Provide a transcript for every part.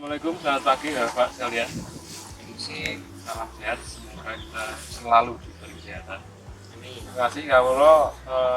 Assalamualaikum, selamat pagi Bapak sekalian. Ini sih salam sehat, semoga kita selalu diberi kesehatan. Terima kasih kalau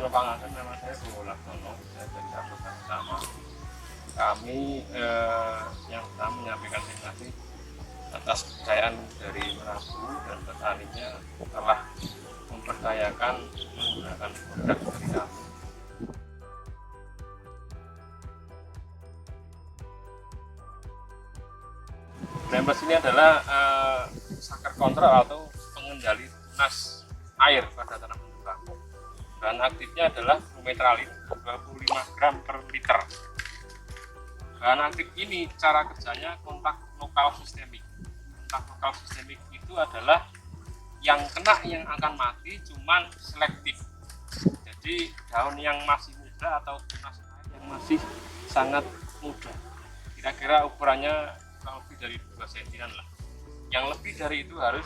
nepangaken nama saya Bu Laksono, saya dari anggota bersama. Kami yang pertama menyampaikan terima kasih atas kepercayaan dari Merabu dan petaninya telah mempercayakan menggunakan produk dari kami. Brembes ini adalah sucker control atau pengendali tunas air pada tanaman tembakau. Bahan aktifnya adalah flumetralin 25 gram per liter. Bahan aktif ini cara kerjanya kontak lokal sistemik. Kontak lokal sistemik itu adalah yang kena yang akan mati, cuman selektif. Jadi daun yang masih muda atau tunas air yang masih sangat muda, kira-kira ukurannya lebih dari 2 cm lah. Yang lebih dari itu harus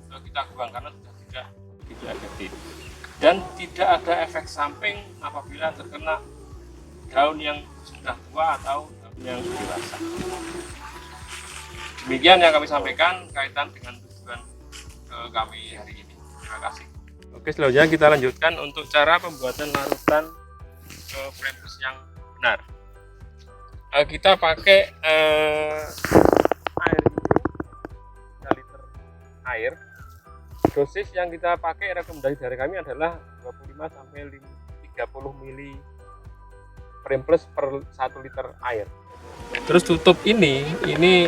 kita buang karena sudah tidak efektif dan tidak ada efek samping apabila terkena daun yang sudah tua atau daun yang dewasa. Demikian yang kami sampaikan kaitan dengan tujuan kami hari ini. Terima kasih. Oke, selanjutnya kita lanjutkan untuk cara pembuatan larutan Brembes yang benar. Kita pakai air ini 3 liter air. Dosis yang kita pakai rekomendasi dari kami adalah 25 sampai 30 ml Brembes per 1 liter air. Terus tutup ini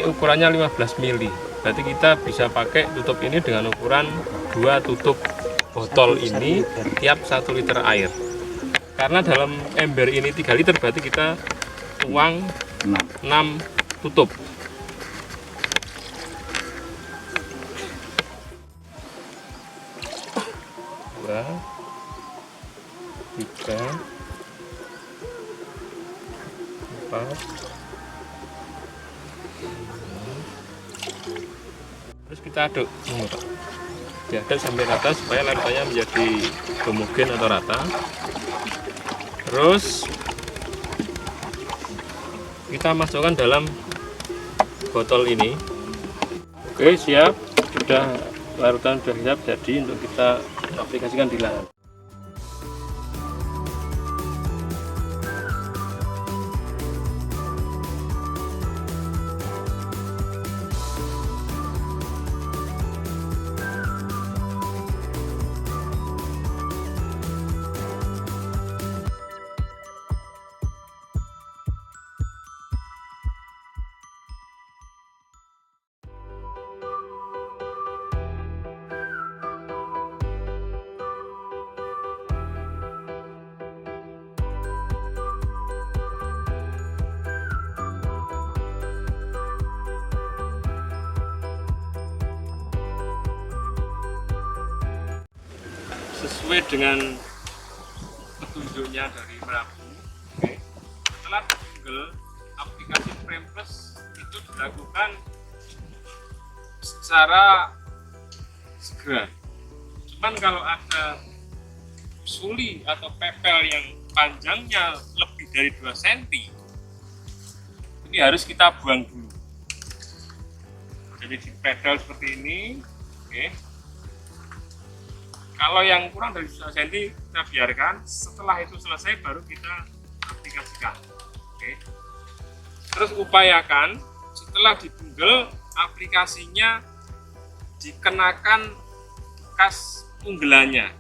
ukurannya 15 ml. Berarti kita bisa pakai tutup ini dengan ukuran 2 tutup botol ini tiap 1 liter air. Karena dalam ember ini 3 liter berarti kita tuang 6 tutup. Dua, 3, 4. Terus kita aduk, diaduk sampai rata supaya larutannya menjadi homogen atau rata. Terus kita masukkan dalam botol ini. Oke, siap, larutan sudah siap jadi untuk kita aplikasikan di lahan. Sesuai dengan petunjuknya dari Merabu, setelah Google aplikasi Brembes itu dilakukan secara segera. Cuman kalau ada suli atau pepel yang panjangnya lebih dari 2 cm, ini harus kita buang dulu. Jadi dipedal seperti ini, oke. Kalau yang kurang dari 2 cm kita biarkan, setelah itu selesai baru kita aplikasikan. Oke. Terus upayakan setelah dibunggel aplikasinya dikenakan bekas punggelannya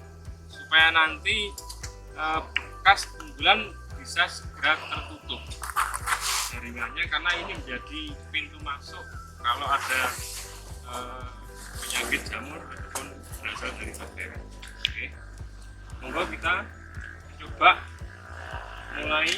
supaya nanti bekas punggelan bisa segera tertutup jaringannya, karena ini menjadi pintu masuk kalau ada penyakit jamur ataupun berasal dari bakteri. Oke, monggo kita coba mulai.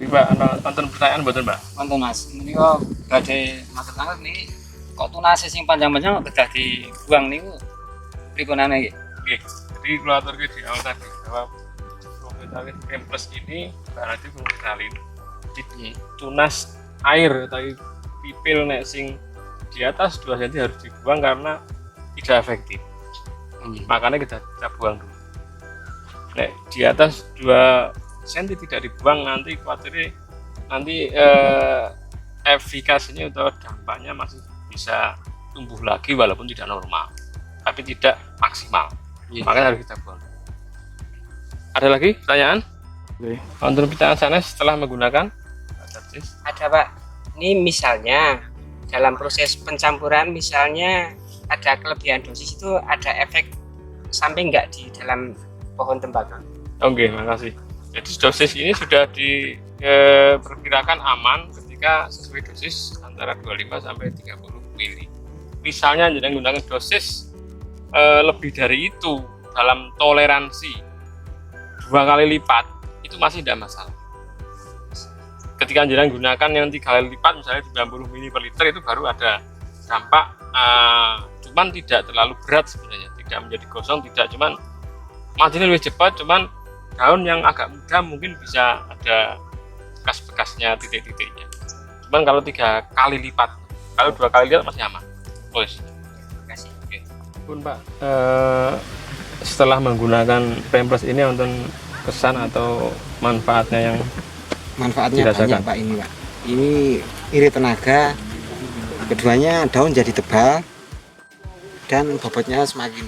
Mbak, nonton pertanyaan betul Mbak? Wonten Mas, menika badhe matur sanget niki kok tunase sing panjang-panjang kok kedah dibuang niku pripunane nggih? Oke, jadi kalau aturke di awal tadi bahwa fungsionalin plus ini berarti fungsionalin jadi tunas air atau pipil nek sing di atas 2 cm harus dibuang karena tidak efektif. Makanya kita buang dulu. Nek di atas 2 cm tidak dibuang nanti khawatirnya nanti efikasinya atau dampaknya masih bisa tumbuh lagi walaupun tidak normal tapi tidak maksimal. Makanya harus kita buang. Ada lagi pertanyaan? Untuk pertanyaan sana setelah menggunakan ada Pak, ini misalnya dalam proses pencampuran misalnya ada kelebihan dosis itu ada efek samping nggak di dalam pohon tembakau? Oke, makasih. Jadi dosis ini sudah diperkirakan aman ketika sesuai dosis antara 25 sampai 30 mili. Misalnya jangan gunakan dosis lebih dari itu dalam toleransi 2 kali lipat itu masih tidak masalah. Ketika jangan gunakan yang 3 kali lipat misalnya 90 mili per liter itu baru ada dampak, cuman tidak terlalu berat sebenarnya, tidak menjadi gosong, tidak cuman majunya lebih cepat, cuman daun yang agak muda mungkin bisa ada bekas-bekasnya, titik-titiknya. Cuman kalau 3 kali lipat, kalau 2 kali lipat masih aman. Terima kasih. Oke. Pun Pak, setelah menggunakan Premplus ini untuk kesan atau manfaatnya yang manfaatnya banyak Pak ini Pak. Ini irit tenaga, keduanya daun jadi tebal dan bobotnya semakin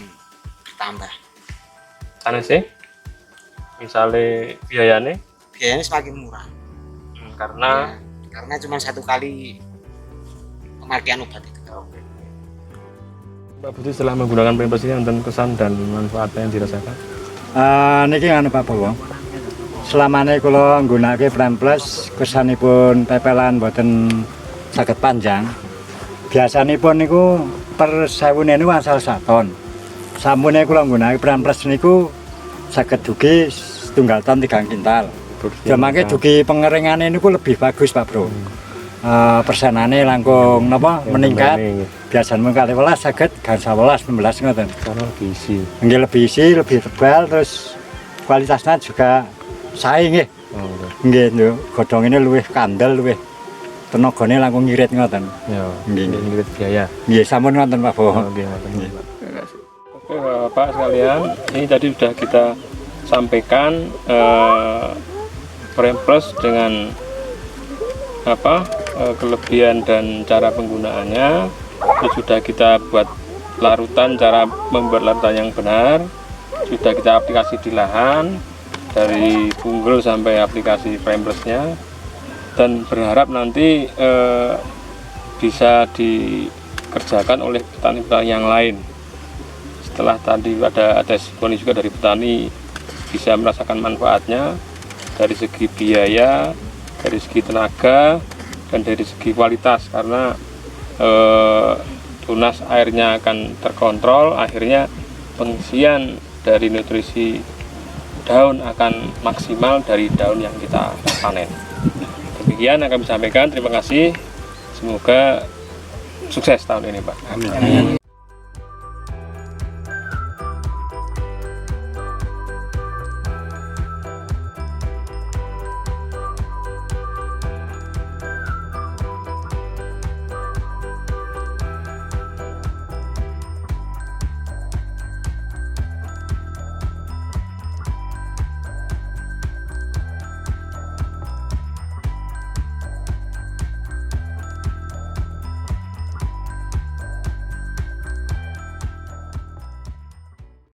bertambah. Sana sih, misalnya biayanya semakin murah. Karena cuma 1 kali pemakaian obat itu. Mbak Putri setelah menggunakan Premplus ini untuk kesan dan manfaatnya yang dirasakan? Niki anu Pak Bowo. Selamane kula nggunakake Premplus kesanipun pepelan boten saged panjang. Biasanipun niku per 1000 niku asal 1 ton. Sampune kula nggunakake Premplus niku saged dugi 1 ton 3 kintal. Jamake dugi pengeringane niku lebih bagus Pak Bro. Persenane langkung napa meningkat. Biasanya kali 12 saged gansah 11 16 ngoten. Karena lebih isi. Nggih lebih isi, lebih tebal terus kualitasnya juga sae nggih. Nggih lho, godhong ini luwih kandel, luwih tenagane langkung ngirit ngoten. Ya, nggih ngirit biaya. Nggih sampun ngoten Pak Bowo. Oke, ngoten. Oke, Bapak sekalian, ini tadi sudah kita sampaikan Premplus dengan kelebihan dan cara penggunaannya. Itu sudah kita buat larutan, cara membuat larutan yang benar, sudah kita aplikasi di lahan dari fungal sampai aplikasi Premplusnya, dan berharap nanti bisa dikerjakan oleh petani-petani yang lain. Setelah tadi ada testimoni juga dari petani bisa merasakan manfaatnya dari segi biaya, dari segi tenaga, dan dari segi kualitas, karena tunas airnya akan terkontrol, akhirnya pengisian dari nutrisi daun akan maksimal dari daun yang kita panen. Demikian yang kami sampaikan, terima kasih, semoga sukses tahun ini Pak. Amin.